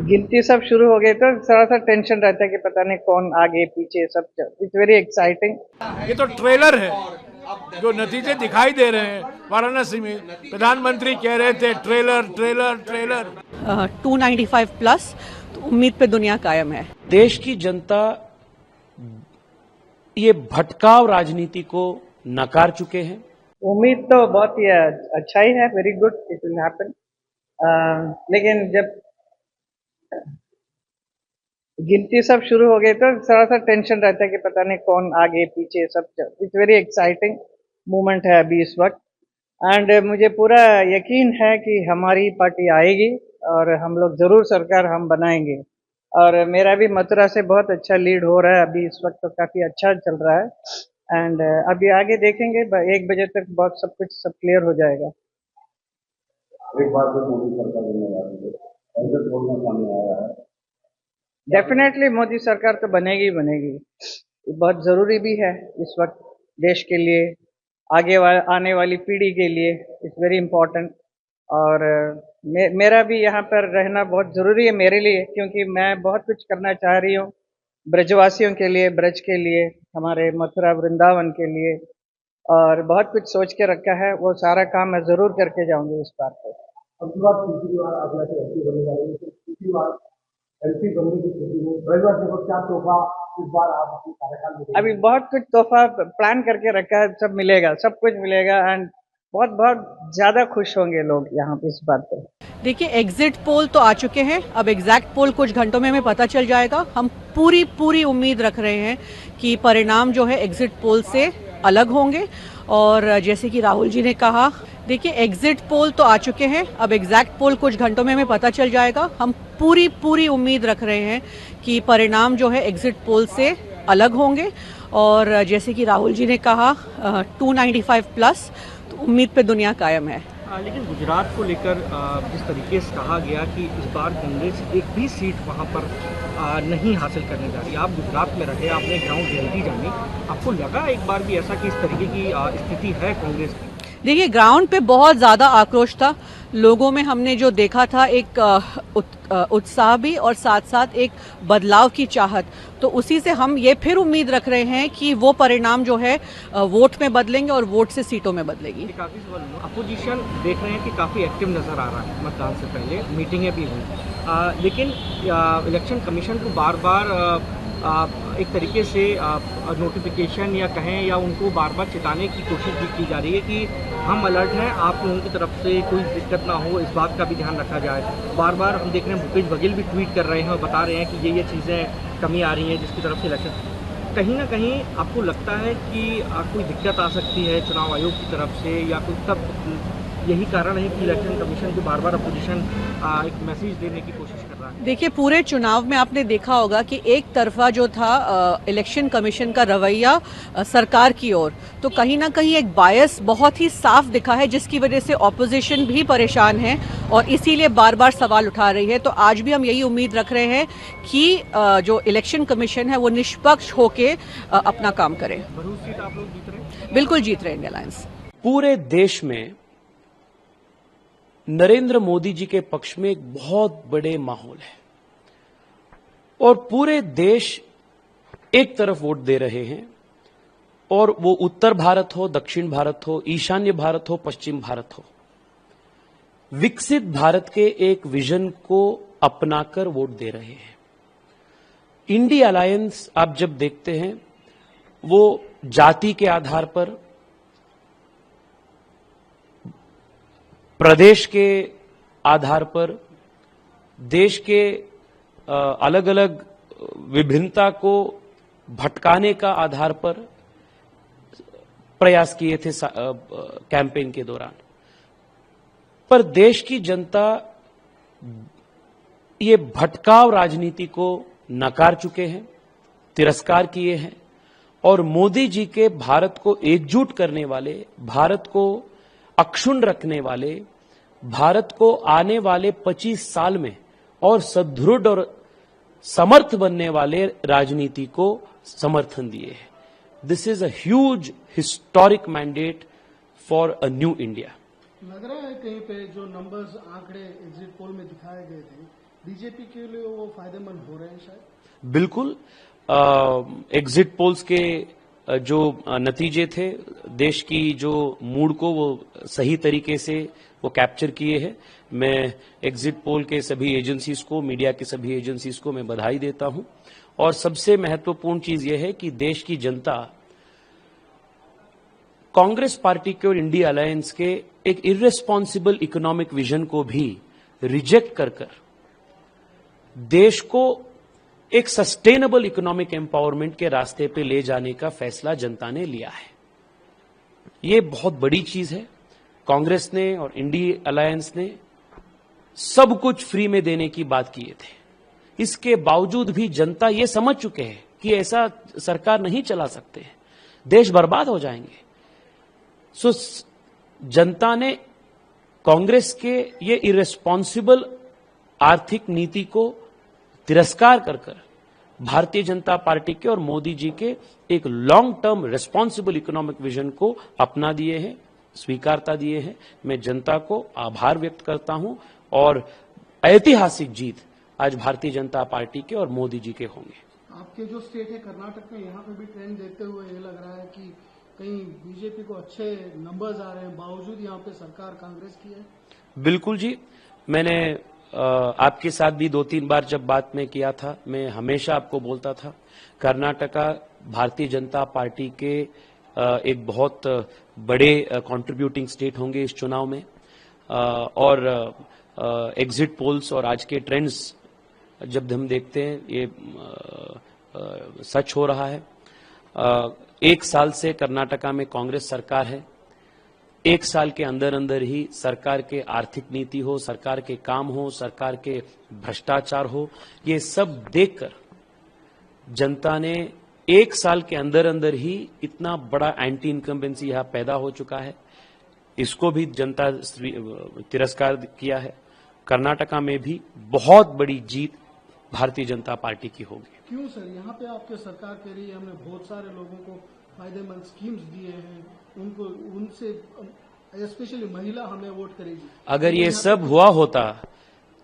गिनती सब शुरू हो गई तो थोड़ा सा टेंशन रहता है कि पता नहीं कौन आगे पीछे सब। It's very exciting. ये तो ट्रेलर है, जो नतीजे दिखाई दे रहे हैं। वाराणसी में प्रधानमंत्री कह रहे थे ट्रेलर ट्रेलर ट्रेलर। 295 प्लस, तो उम्मीद पे दुनिया कायम है। देश की जनता ये भटकाव राजनीति को नकार चुके हैं। उम्मीद तो बहुत ही अच्छा ही है, very good, it will happen. लेकिन जब गिनती सब शुरू हो गई तो थोड़ा सा टेंशन रहता है कि पता नहीं कौन आगे पीछे सब। इट्स वेरी एक्साइटिंग मोमेंट है अभी इस वक्त। एंड मुझे पूरा यकीन है कि हमारी पार्टी आएगी और हम लोग जरूर सरकार हम बनाएंगे। और मेरा भी मथुरा से बहुत अच्छा लीड हो रहा है अभी इस वक्त, तो काफी अच्छा चल रहा है। एंड अभी आगे देखेंगे, 1 बजे तक बहुत सब कुछ सब क्लियर हो जाएगा। एक बार फिर मोदी सरकार बनने वाली है, ऐसे बोलना सामने आया है। डेफिनेटली मोदी सरकार तो बनेगी ही बनेगी। ये बहुत जरूरी भी है इस वक्त देश के लिए, आने वाली पीढ़ी के लिए। It's very important. और मेरा भी यहाँ पर रहना बहुत जरूरी है मेरे लिए, क्योंकि मैं बहुत कुछ करना चाह रही हूँ ब्रजवासियों के लिए, ब्रज के लिए, हमारे मथुरा वृंदावन के लिए। और बहुत कुछ सोच के रखा है, वो सारा काम मैं जरूर करके जाऊंगी इस बार पे। अगली बार तीसरी बार आप जैसे एमपी बनने जा रही है, तीसरी बार एमपी बनने की स्थिति में ब्रजवासियों को क्या तोहफा इस बार आप अपने कार्यकाल में देंगे? अभी बहुत कुछ तोहफा प्लान करके रखा है, सब मिलेगा, सब कुछ मिलेगा। एंड बहुत बहुत ज्यादा खुश होंगे लोग यहाँ पे इस बात पे। देखिए, एग्जिट पोल तो आ चुके हैं, अब एग्जैक्ट पोल कुछ घंटों में हमें पता चल जाएगा। हम पूरी उम्मीद रख रहे हैं कि परिणाम जो है एग्जिट पोल से अलग होंगे। और जैसे कि राहुल जी ने कहा, देखिए एग्जिट पोल तो आ चुके हैं, अब एग्जैक्ट पोल कुछ घंटों में हमें पता चल जाएगा। हम पूरी उम्मीद रख रहे हैं कि परिणाम जो है एग्जिट पोल से अलग होंगे। और जैसे कि राहुल जी ने कहा, 295 प्लस, तो उम्मीद पे दुनिया कायम है। लेकिन गुजरात को लेकर जिस तरीके से कहा गया कि इस बार कांग्रेस एक भी सीट वहां पर नहीं हासिल करने जा रही। आप गुजरात में रहे, आपने ग्राउंड रियलिटी जानी, आपको लगा एक बार भी ऐसा कि इस तरीके की स्थिति है कांग्रेस की? देखिए, ग्राउंड पे बहुत ज़्यादा आक्रोश था लोगों में। हमने जो देखा था एक उत्साह भी, और साथ साथ एक बदलाव की चाहत। तो उसी से हम ये फिर उम्मीद रख रहे हैं कि वो परिणाम जो है वोट में बदलेंगे और वोट से सीटों में बदलेगी। काफ़ी सवाल अपोजिशन देख रहे हैं कि काफ़ी एक्टिव नज़र आ रहा है, मतदान से पहले मीटिंगें भी हुई, लेकिन इलेक्शन कमीशन को बार बार एक तरीके से नोटिफिकेशन या कहें या उनको बार बार चिताने की कोशिश भी की जा रही है कि हम अलर्ट हैं, आप लोगों की तरफ से कोई दिक्कत ना हो, इस बात का भी ध्यान रखा जाए। बार बार हम देख रहे हैं भूपेश बघेल भी ट्वीट कर रहे हैं और बता रहे हैं कि ये चीज़ें कमी आ रही हैं जिसकी तरफ से इलेक्शन। कहीं ना कहीं आपको लगता है कि कोई दिक्कत आ सकती है चुनाव आयोग की तरफ से, या कोई तब यही कारण है कि इलेक्शन कमीशन को बार बार अपोजिशन एक मैसेज देने की कोशिश कर रहा है? देखिए, पूरे चुनाव में आपने देखा होगा कि एक तरफा जो था इलेक्शन कमीशन का रवैया सरकार की ओर, तो कहीं ना कहीं एक बायस बहुत ही साफ दिखा है, जिसकी वजह से ऑपोजिशन भी परेशान है और इसीलिए बार बार सवाल उठा रही है। तो आज भी हम यही उम्मीद रख रहे हैं कि जो इलेक्शन कमीशन है वो निष्पक्ष होके अपना काम करे। भरूच सीट आप लोग जीत रहे हैं? बिल्कुल जीत रहे हैं इंडिया अलायंस। पूरे देश में नरेंद्र मोदी जी के पक्ष में एक बहुत बड़े माहौल है और पूरे देश एक तरफ वोट दे रहे हैं, और वो उत्तर भारत हो, दक्षिण भारत हो, ईशान्य भारत हो, पश्चिम भारत हो, विकसित भारत के एक विजन को अपनाकर वोट दे रहे हैं। इंडिया अलायंस आप जब देखते हैं, वो जाति के आधार पर, प्रदेश के आधार पर, देश के अलग अलग विभिन्नता को भटकाने का आधार पर प्रयास किए थे कैंपेन के दौरान। पर देश की जनता ये भटकाव राजनीति को नकार चुके हैं, तिरस्कार किए हैं, और मोदी जी के भारत को एकजुट करने वाले, भारत को अक्षुण्ण रखने वाले, भारत को आने वाले 25 साल में और सुदृढ़ और समर्थ बनने वाले राजनीति को समर्थन दिए हैं। This is a huge historic mandate for a new India. लग रहा है कहीं पे जो नंबर्स, आंकड़े एग्जिट पोल में दिखाए गए थे, बीजेपी के लिए वो फायदेमंद हो रहे हैं शायद? बिल्कुल। एग्जिट पोल्स के जो नतीजे थे, देश की जो मूड को वो सही तरीके से वो कैप्चर किए हैं। मैं एग्जिट पोल के सभी एजेंसीज को, मीडिया के सभी एजेंसीज को मैं बधाई देता हूं। और सबसे महत्वपूर्ण चीज यह है कि देश की जनता कांग्रेस पार्टी के और इंडिया अलायंस के एक इर्रेस्पॉन्सिबल इकोनॉमिक विजन को भी रिजेक्ट कर देश को एक सस्टेनेबल इकोनॉमिक एम्पावरमेंट के रास्ते पे ले जाने का फैसला जनता ने लिया है। ये बहुत बड़ी चीज है। कांग्रेस ने और इंडिया अलायंस ने सब कुछ फ्री में देने की बात किए थे। इसके बावजूद भी जनता ये समझ चुके हैं कि ऐसा सरकार नहीं चला सकते, देश बर्बाद हो जाएंगे। सो जनता ने कांग्रेस के ये इरेस्पॉन्सिबल आर्थिक नीति को तिरस्कार कर भारतीय जनता पार्टी के और मोदी जी के एक long term responsible economic vision को अपना दिए हैं, स्वीकारता दिए हैं। मैं जनता को आभार व्यक्त करता हूं और ऐतिहासिक जीत आज भारतीय जनता पार्टी के और मोदी जी के होंगे। आपके जो स्टेट है कर्नाटक में, यहाँ पे भी ट्रेंड देखते हुए ये लग रहा है कि कहीं बीजेपी को अच्छे नंबर्स आ रहे हैं, बावजूद यहाँ पे सरकार कांग्रेस की है। बिल्कुल जी, मैंने आपके साथ भी 2-3 बार जब बात में किया था, मैं हमेशा आपको बोलता था कर्नाटका भारतीय जनता पार्टी के एक बहुत बड़े कंट्रीब्यूटिंग स्टेट होंगे इस चुनाव में। और एग्जिट पोल्स और आज के ट्रेंड्स जब हम देखते हैं, ये सच हो रहा है। 1 साल से कर्नाटका में कांग्रेस सरकार है। 1 साल के अंदर अंदर ही सरकार के आर्थिक नीति हो, सरकार के काम हो, सरकार के भ्रष्टाचार हो, ये सब देखकर जनता ने 1 साल के अंदर अंदर ही इतना बड़ा एंटी इनकम्बेंसी यहां पैदा हो चुका है। इसको भी जनता तिरस्कार किया है। कर्नाटका में भी बहुत बड़ी जीत भारतीय जनता पार्टी की होगी। क्यों सर? यहाँ पे आपके सरकार के लिए हमने बहुत सारे लोगों को फायदेमंद स्कीम्स दिए हैं, उनको उनसे स्पेशली महिला हमें वोट करेगी। अगर ये सब हुआ होता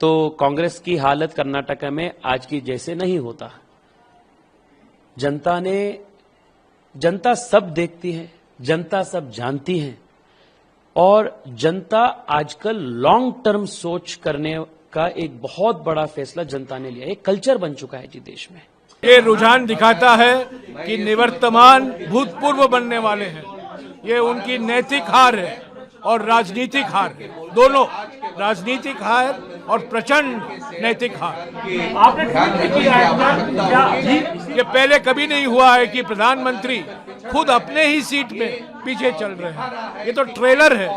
तो कांग्रेस की हालत कर्नाटका में आज की जैसे नहीं होता। जनता सब देखती है, जनता सब जानती है और जनता आजकल लॉन्ग टर्म सोच करने का एक बहुत बड़ा फैसला जनता ने लिया। एक कल्चर बन चुका है जी देश में। ये रुझान दिखाता है कि निवर्तमान भूतपूर्व बनने वाले हैं। ये उनकी नैतिक हार है और राजनीतिक हार है, दोनों राजनीतिक हार और प्रचंड नैतिक हार। आपने ये पहले कभी नहीं हुआ है कि प्रधानमंत्री खुद अपने ही सीट में पीछे चल रहे हैं। ये तो ट्रेलर है।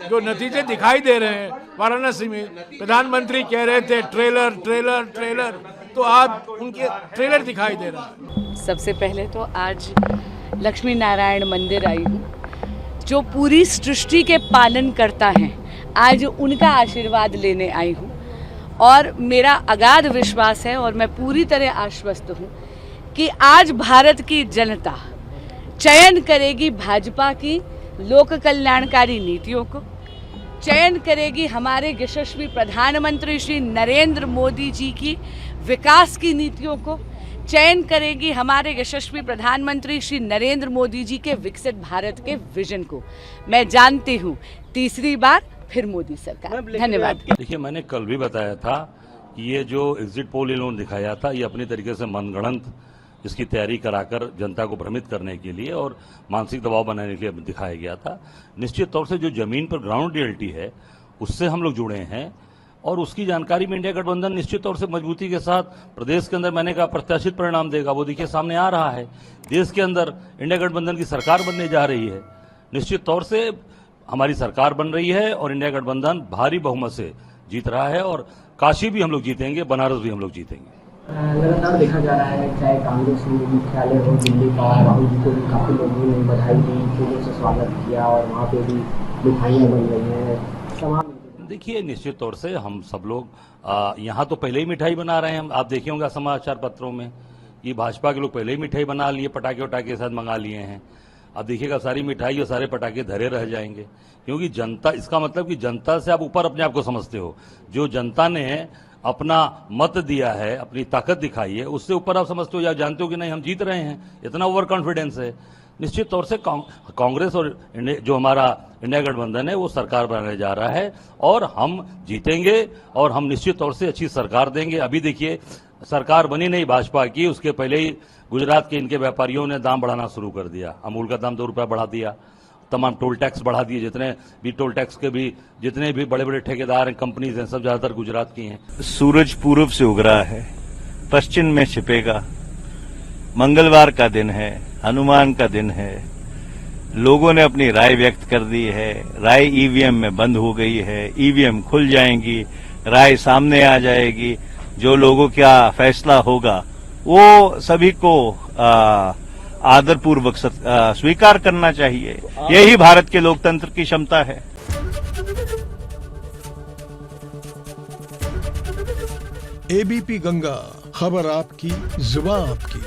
जो नतीजे दिखाई दे रहे हैं वाराणसी में, प्रधानमंत्री कह रहे थे ट्रेलर ट्रेलर ट्रेलर, तो आज उनके ट्रेलर दिखाई दे रहा है। सबसे पहले तो आज लक्ष्मी नारायण मंदिर आई हूँ, जो पूरी सृष्टि के पालन करता है। आज उनका आशीर्वाद लेने आई हूँ और मेरा अगाध विश्वास है और मैं पूरी तरह आश्वस्त हूँ कि आज भारत की जनता चयन करेगी भाजपा की लोक कल्याणकारी नीतियों को, चयन करेगी हमारे यशस्वी प्रधानमंत्री श्री नरेंद्र मोदी जी की विकास की नीतियों को, चयन करेगी हमारे यशस्वी प्रधानमंत्री श्री नरेंद्र मोदी जी के विकसित भारत के विजन को। मैं जानती हूँ तीसरी बार फिर मोदी सरकार। धन्यवाद। देखिए, मैंने कल भी बताया था कि ये जो एग्जिट पोल इन्होंने दिखाया था, ये अपनी तरीके से मनगढ़ंत इसकी तैयारी कराकर जनता को भ्रमित करने के लिए और मानसिक दबाव बनाने के लिए दिखाया गया था। निश्चित तौर से जो जमीन पर ग्राउंड रियलिटी है उससे हम लोग जुड़े हैं और उसकी जानकारी में इंडिया गठबंधन निश्चित तौर से मजबूती के साथ प्रदेश के अंदर, मैंने कहा, प्रत्याशित परिणाम देगा। वो देखिए सामने आ रहा है। देश के अंदर इंडिया गठबंधन की सरकार बनने जा रही है। निश्चित तौर से हमारी सरकार बन रही है और इंडिया गठबंधन भारी बहुमत से जीत रहा है और काशी भी हम लोग जीतेंगे, बनारस भी हम लोग जीतेंगे। लगातार देखा जा रहा है, चाहे कांग्रेस मुख्यालय हो दिल्ली का, राहुल जी को भी काफी लोगों ने बधाई दी, फूलों से स्वागत किया और वहाँ पे भी मिठाइयाँ बन रही हैं। देखिए, निश्चित तौर से हम सब लोग यहाँ तो पहले ही मिठाई बना रहे हैं। आप देखे होंगे समाचार पत्रों में कि भाजपा के लोग पहले ही मिठाई बना लिए, पटाखे वटाखे के साथ मंगा लिए हैं। अब देखिएगा सारी मिठाई और सारे पटाखे धरे रह जाएंगे, क्योंकि जनता, इसका मतलब कि जनता से आप ऊपर अपने आप को समझते हो। जो जनता ने अपना मत दिया है, अपनी ताकत दिखाई है, उससे ऊपर आप समझते हो या जानते हो कि नहीं हम जीत रहे हैं, इतना ओवर कॉन्फिडेंस है। निश्चित तौर से कांग्रेस और जो हमारा इंडिया गठबंधन है वो सरकार बनाने जा रहा है और हम जीतेंगे और हम निश्चित तौर से अच्छी सरकार देंगे। अभी देखिए सरकार बनी नहीं भाजपा की, उसके पहले ही गुजरात के इनके व्यापारियों ने दाम बढ़ाना शुरू कर दिया। अमूल का दाम 2 रुपया बढ़ा दिया, तमाम टोल टैक्स बढ़ा दिए, जितने भी टोल टैक्स के भी जितने भी बड़े बड़े ठेकेदार हैं, कंपनीज हैं, सब ज्यादातर गुजरात की हैं। सूरज पूर्व से उग रहा है, पश्चिम में छिपेगा। मंगलवार का दिन है, हनुमान का दिन है। लोगों ने अपनी राय व्यक्त कर दी है। राय ईवीएम में बंद हो गई है, ईवीएम खुल जाएंगी, राय सामने आ जाएगी। जो लोगों का फैसला होगा वो सभी को आदरपूर्वक स्वीकार करना चाहिए। यही भारत के लोकतंत्र की क्षमता है। एबीपी गंगा, खबर आपकी, जुबान आपकी।